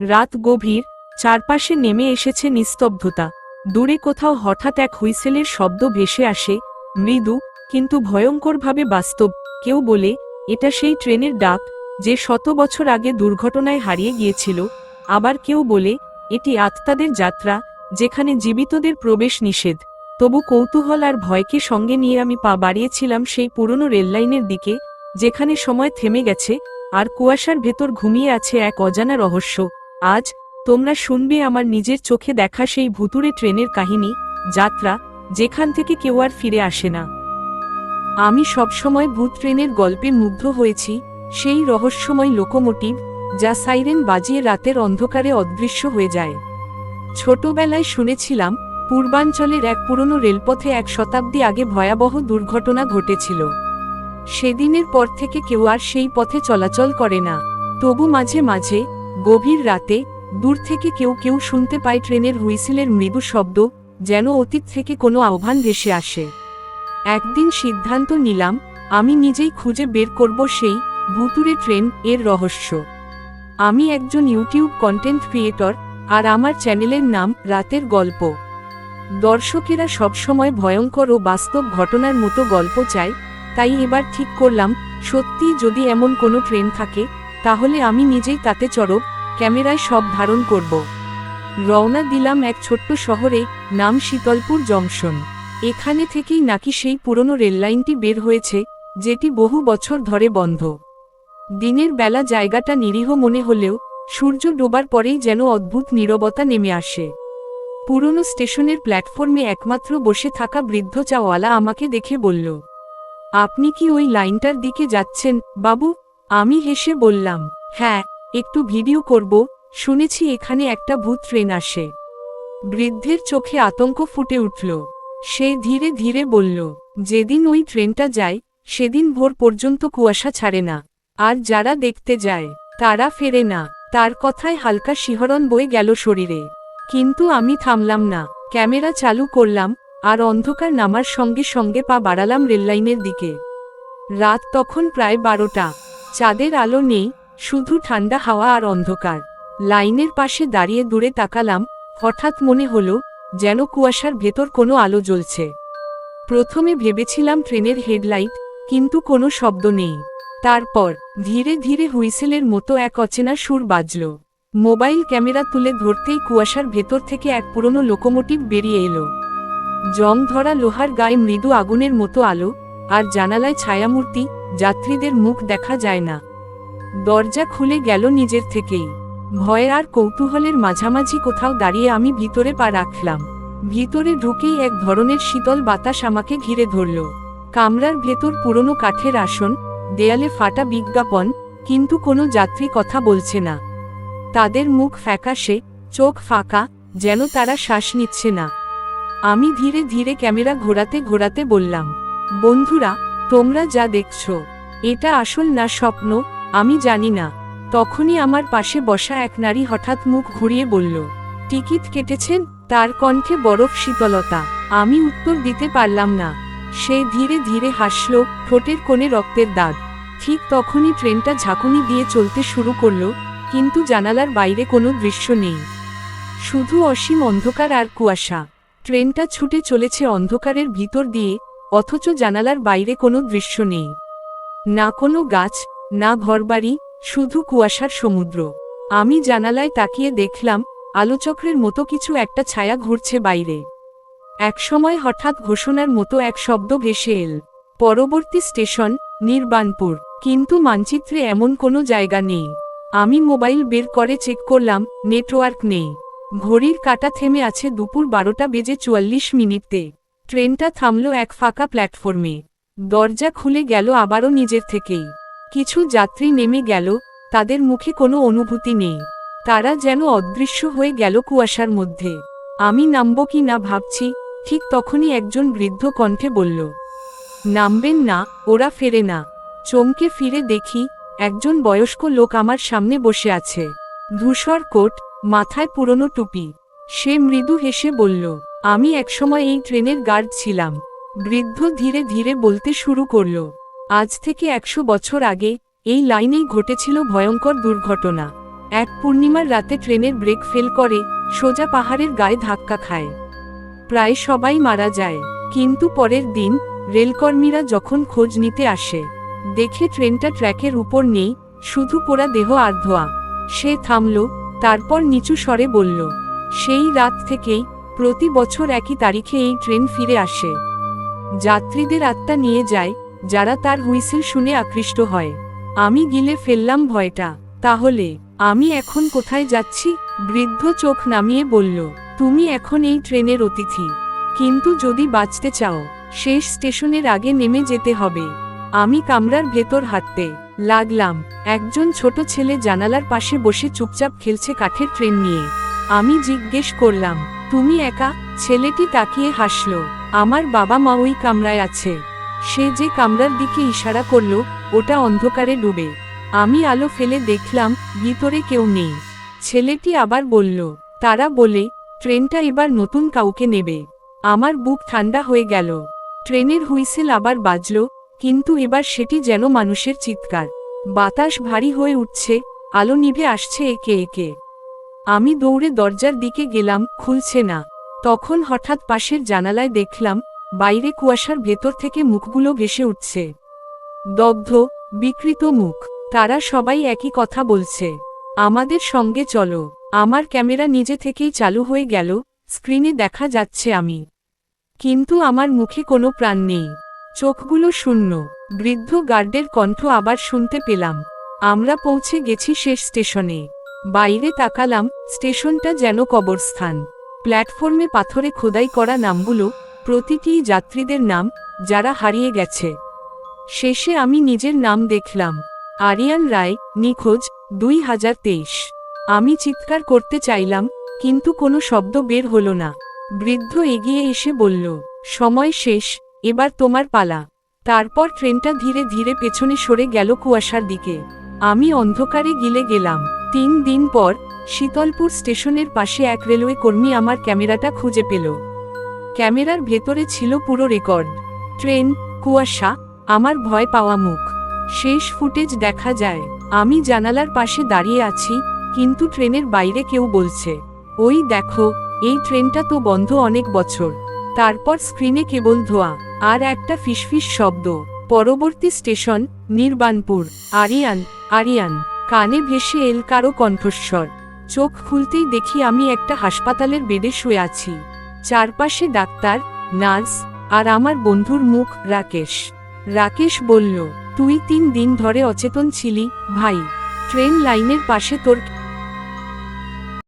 রাত গভীর, চারপাশে নেমে এসেছে নিস্তব্ধতা। দূরে কোথাও হঠাৎ এক হুইসেলের শব্দ ভেসে আসে, মৃদু কিন্তু ভয়ঙ্করভাবে বাস্তব। কেউ বলে এটা সেই ট্রেনের ডাক যে শত বছর আগে দুর্ঘটনায় হারিয়ে গিয়েছিল। আবার কেউ বলে এটি আত্মাদের যাত্রা, যেখানে জীবিতদের প্রবেশ নিষেধ। তবু কৌতূহল আর ভয়কে সঙ্গে নিয়ে আমি পা বাড়িয়েছিলাম সেই পুরনো রেললাইনের দিকে, যেখানে সময় থেমে গেছে আর কুয়াশার ভেতর ঘুমিয়ে আছে এক অজানা রহস্য। আজ তোমরা শুনবে আমার নিজের চোখে দেখা সেই ভুতুড়ে ট্রেনের কাহিনী, যাত্রা যেখান থেকে কেউ আর ফিরে আসে না। আমি সবসময় ভূত ট্রেনের গল্পে মুগ্ধ হয়েছি, সেই রহস্যময় লোকোমোটিভ যা সাইরেন বাজিয়ে রাতের অন্ধকারে অদৃশ্য হয়ে যায়। ছোটবেলায় শুনেছিলাম পূর্বাঞ্চলের এক পুরনো রেলপথে এক শতাব্দী আগে ভয়াবহ দুর্ঘটনা ঘটেছিল। সেদিনের পর থেকে কেউ আর সেই পথে চলাচল করে না। তবু মাঝে মাঝে গভীর রাতে দূর থেকে কেউ কেউ শুনতে পায় ট্রেনের হুইসেলের মৃদু শব্দ, যেন অতীত থেকে কোনো আহ্বান ভেসে আসে। একদিন সিদ্ধান্ত নিলাম আমি নিজেই খুঁজে বের করব সেই ভুতুড়ে ট্রেন এর রহস্য। আমি একজন ইউটিউব কন্টেন্ট ক্রিয়েটর, আর আমার চ্যানেলের নাম রাতের গল্প। দর্শকেরা সবসময় ভয়ঙ্কর ও বাস্তব ঘটনার মতো গল্প চায়, তাই এবার ঠিক করলাম সত্যিই যদি এমন কোনো ট্রেন থাকে তাহলে আমি নিজেই তাতে চড়ব, ক্যামেরায় সব ধারণ করব। রওনা দিলাম এক ছোট্ট শহরে, নাম শীতলপুর জংশন। এখানে থেকেই নাকি সেই পুরনো রেললাইনটি বের হয়েছে, যেটি বহু বছর ধরে বন্ধ। দিনের বেলা জায়গাটা নিরীহ মনে হলেও সূর্য ডোবার পরেই যেন অদ্ভুত নীরবতা নেমে আসে। পুরনো স্টেশনের প্ল্যাটফর্মে একমাত্র বসে থাকা বৃদ্ধ চাওয়ালা আমাকে দেখে বলল, আপনি কি ওই লাইনটার দিকে যাচ্ছেন বাবু? আমি হেসে বললাম, হ্যাঁ, একটু ভিডিও করব, শুনেছি এখানে একটা ভূত ট্রেন আসে। বৃদ্ধের চোখে আতঙ্ক ফুটে উঠল। সে ধীরে ধীরে বলল, যেদিন ওই ট্রেনটা যায় সেদিন ভোর পর্যন্ত কুয়াশা ছাড়ে না, আর যারা দেখতে যায় তারা ফেরে না। তার কথায় হালকা শিহরণ বয়ে গেল শরীরে। কিন্তু আমি থামলাম না, ক্যামেরা চালু করলাম, আর অন্ধকার নামার সঙ্গে সঙ্গে পা বাড়ালাম রেললাইনের দিকে। রাত তখন প্রায় 12টা। চাঁদের আলো নেই, শুধু ঠান্ডা হাওয়া আর অন্ধকার। লাইনের পাশে দাঁড়িয়ে দূরে তাকালাম, হঠাৎ মনে হলো যেন কুয়াশার ভেতর কোনো আলো জ্বলছে। প্রথমে ভেবেছিলাম ট্রেনের হেডলাইট, কিন্তু কোনো শব্দ নেই। তারপর ধীরে ধীরে হুইসেলের মতো এক অচেনা সুর বাজল। মোবাইল ক্যামেরা তুলে ধরতেই কুয়াশার ভেতর থেকে এক পুরনো লোকোমোটিভ বেরিয়ে এলো। জং ধরা লোহার গায়ে মৃদু আগুনের মতো আলো, আর জানালায় ছায়ামূর্তি, যাত্রীদের মুখ দেখা যায় না। দরজা খুলে গেল নিজের থেকেই। ভয় আর কৌতূহলের মাঝামাঝি কোথাও দাঁড়িয়ে আমি ভিতরে পা রাখলাম। ভিতরে ঢুকেই এক ধরনের শীতল বাতাস আমাকে ঘিরে ধরল। কামরার ভেতর পুরনো কাঠের আসন, দেয়ালে ফাটা বিজ্ঞাপন, কিন্তু কোনো যাত্রী কথা বলছে না। তাদের মুখ ফ্যাকাশে, চোখ ফাঁকা, যেন তারা শ্বাস নিচ্ছে না। আমি ধীরে ধীরে ক্যামেরা ঘোরাতে ঘোরাতে বললাম, বন্ধুরা, তোমরা যা দেখছো এটা আসল না স্বপ্ন আমি জানি না। তখনই আমার পাশে বসা এক নারী হঠাৎ মুখ ঘুরিয়ে বলল, টিকিট কেটেছেন? তার কণ্ঠে বরফ শীতলতা। আমি উত্তর দিতে পারলাম না। সে ধীরে ধীরে হাসল, ঠোঁটের কোণে রক্তের দাগ। ঠিক তখনই ট্রেনটা ঝাঁকুনি দিয়ে চলতে শুরু করল, কিন্তু জানালার বাইরে কোনো দৃশ্য নেই, শুধু অসীম অন্ধকার আর কুয়াশা। ট্রেনটা ছুটে চলেছে অন্ধকারের ভিতর দিয়ে, অথচ জানালার বাইরে কোনো দৃশ্য নেই। না কোনো গাছ, না ঘরবাড়ি, শুধু কুয়াশার সমুদ্র। আমি জানালায় তাকিয়ে দেখলাম আলোচক্রের মতো কিছু একটা ছায়া ঘুরছে বাইরে। একসময় হঠাৎ ঘোষণার মতো এক শব্দ ভেসে এল, পরবর্তী স্টেশন নির্বাণপুর। কিন্তু মানচিত্রে এমন কোনো জায়গা নেই। আমি মোবাইল বের করে চেক করলাম, নেটওয়ার্ক নেই। ঘড়ির কাঁটা থেমে আছে দুপুর 12:44। ট্রেনটা থামল এক ফাঁকা প্ল্যাটফর্মে। দরজা খুলে গেল আবারও নিজের থেকেই। কিছু যাত্রী নেমে গেল, তাদের মুখে কোনো অনুভূতি নেই। তারা যেন অদৃশ্য হয়ে গেল কুয়াশার মধ্যে। আমি নামব কি না ভাবছি, ঠিক তখনই একজন বৃদ্ধ কণ্ঠে বলল, নামবেন না, ওরা ফেরে না। চমকে ফিরে দেখি একজন বয়স্ক লোক আমার সামনে বসে আছে। ধূসর কোট, মাথায় পুরনো টুপি। সে মৃদু হেসে বলল, আমি একসময় এই ট্রেনের গার্ড ছিলাম। বৃদ্ধ ধীরে ধীরে বলতে শুরু করল, আজ থেকে 100 বছর আগে এই লাইনেই ঘটেছিল ভয়ঙ্কর দুর্ঘটনা। এক পূর্ণিমার রাতে ট্রেনের ব্রেক ফেল করে সোজা পাহাড়ের গায়ে ধাক্কা খায়। প্রায় সবাই মারা যায়। কিন্তু পরের দিন রেলকর্মীরা যখন খোঁজ নিতে আসে, দেখে ট্রেনটা ট্র্যাকের উপর নেই, শুধু পোড়া দেহ আর ধোঁয়া। সে থামল, তারপর নিচু স্বরে বলল, সেই রাত থেকেই প্রতি বছর একই তারিখে এই ট্রেন ফিরে আসে। যাত্রীদের আত্মা নিয়ে যায়, যারা তার হুইসেল শুনে আকৃষ্ট হয়। আমি গিলে ফেললাম ভয়টা। তাহলে আমি এখন কোথায় যাচ্ছি? বৃদ্ধ চোখ নামিয়ে বলল, তুমি এখন এই ট্রেনের অতিথি। কিন্তু যদি বাঁচতে চাও, শেষ স্টেশনের আগে নেমে যেতে হবে। আমি কামরার ভেতর হাঁটতে লাগলাম। একজন ছোট ছেলে জানালার পাশে বসে চুপচাপ খেলছে কাঠের ট্রেন নিয়ে। আমি জিজ্ঞেস করলাম, তুমি একা? ছেলেটি তাকিয়ে হাসল, আমার বাবা মা ওই কামরায় আছে। সে যে কামরার দিকে ইশারা করল, ওটা অন্ধকারে ডুবে। আমি আলো ফেলে দেখলাম ভিতরে কেউ নেই। ছেলেটি আবার বলল, তারা বলে ট্রেনটা এবার নতুন কাউকে নেবে। আমার বুক ঠান্ডা হয়ে গেল। ট্রেনের হুইসেল আবার বাজল, কিন্তু এবার সেটি যেন মানুষের চিৎকার। বাতাস ভারী হয়ে উঠছে, আলো নিভে আসছে একে একে। আমি দৌড়ে দরজার দিকে গেলাম, খুলছে না। তখন হঠাৎ পাশের জানালায় দেখলাম বাইরে কুয়াশার ভেতর থেকে মুখগুলো ভেসে উঠছে। দগ্ধ, বিকৃত মুখ। তারা সবাই একই কথা বলছে, আমাদের সঙ্গে চলো। আমার ক্যামেরা নিজে থেকেই চালু হয়ে গেল, স্ক্রিনে দেখা যাচ্ছে আমি, কিন্তু আমার মুখে কোনো প্রাণ নেই। চোখগুলো শূন্য। বৃদ্ধ গার্ডের কণ্ঠ আবার শুনতে পেলাম, আমরা পৌঁছে গেছি শেষ স্টেশনে। বাইরে তাকালাম, স্টেশনটা যেন কবরস্থান। প্ল্যাটফর্মে পাথরে খোদাই করা নামগুলো, প্রতিটিই যাত্রীদের নাম, যারা হারিয়ে গেছে। শেষে আমি নিজের নাম দেখলাম, আরিয়ান রায়, নিখোঁজ, 2023। আমি চিৎকার করতে চাইলাম, কিন্তু কোনো শব্দ বের হলো না। বৃদ্ধ এগিয়ে এসে বলল, সময় শেষ, এবার তোমার পালা। তারপর ট্রেনটা ধীরে ধীরে পেছনে সরে গেল কুয়াশার দিকে। আমি অন্ধকারে গিলে গেলাম। 3 দিন পর শীতলপুর স্টেশনের পাশে এক রেলওয়ে কর্মী আমার ক্যামেরাটা খুঁজে পেল। ক্যামেরার ভেতরে ছিল পুরো রেকর্ড। ট্রেন, কুয়াশা, আমার ভয় পাওয়া মুখ। শেষ ফুটেজ দেখা যায়, আমি জানালার পাশে দাঁড়িয়ে আছি, কিন্তু ট্রেনের বাইরে কেউ বলছে, ওই দেখো, এই ট্রেনটা তো বন্ধ অনেক বছর। তারপর স্ক্রিনে কেবল ধোঁয়া আর একটা ফিসফিস শব্দ। পরবর্তী স্টেশন নির্বাণপুর। আরিয়ান, আরিয়ান। কানে ভেসে এল কারো কণ্ঠস্বর। চোখ খুলতেই দেখি আমি একটা হাসপাতালের বেডে শুয়ে আছি। চারপাশে ডাক্তার, নার্স, আর আমার বন্ধুর মুখ। রাকেশ। রাকেশ বলল, তুই 3 দিন ধরে অচেতন ছিলি, ভাই। ট্রেন লাইনের পাশে তোর